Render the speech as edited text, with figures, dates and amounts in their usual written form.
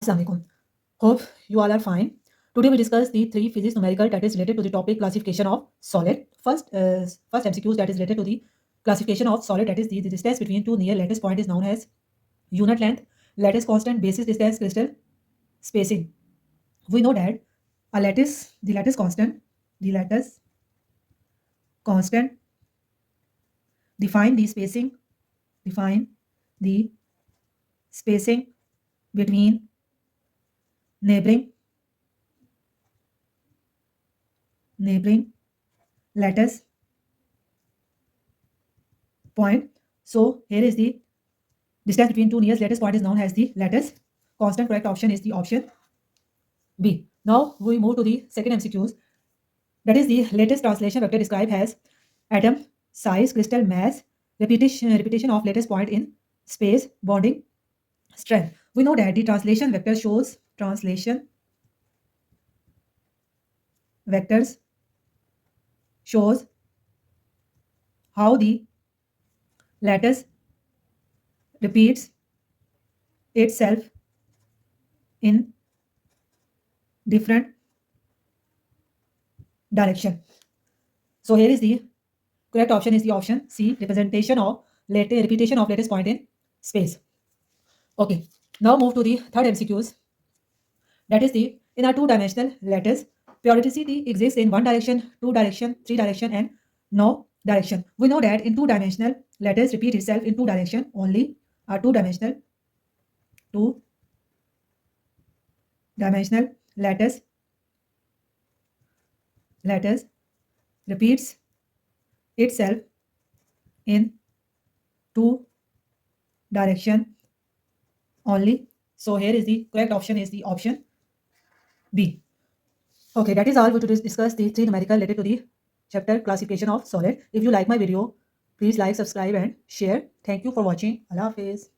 Assalamualaikum. Hope you all are fine. Today we discuss the three physics numerical that is related to the topic classification of solid. First MCQs that is related to the classification of solid, that is the distance between two near lattice point is known as unit length, lattice constant, basis distance, crystal spacing. We know that the lattice constant define the spacing between neighboring lattice point. So here is the distance between two nearest lattice point is known as the lattice constant. Correct option is the option B. Now we move to the second MCQs. That is the lattice translation vector described as atom size, crystal mass, repetition of lattice point in space, bonding strength. We know that the translation vectors shows how the lattice repeats itself in different direction. So here is the correct option is the option C, repetition of lattice point in space. Okay, now move to the third MCQs. That is the in a two-dimensional lattice, periodicity exists in one direction, two direction, three direction, and no direction. We know that in two-dimensional lattice repeat itself in two direction only. A two-dimensional lattice repeats itself in two direction only. So here is the correct option is the option B. Okay, that is all we to discuss the three numerical related to the chapter classification of solid. If you like my video, please like, subscribe and share. Thank you for watching. Allah Hafiz.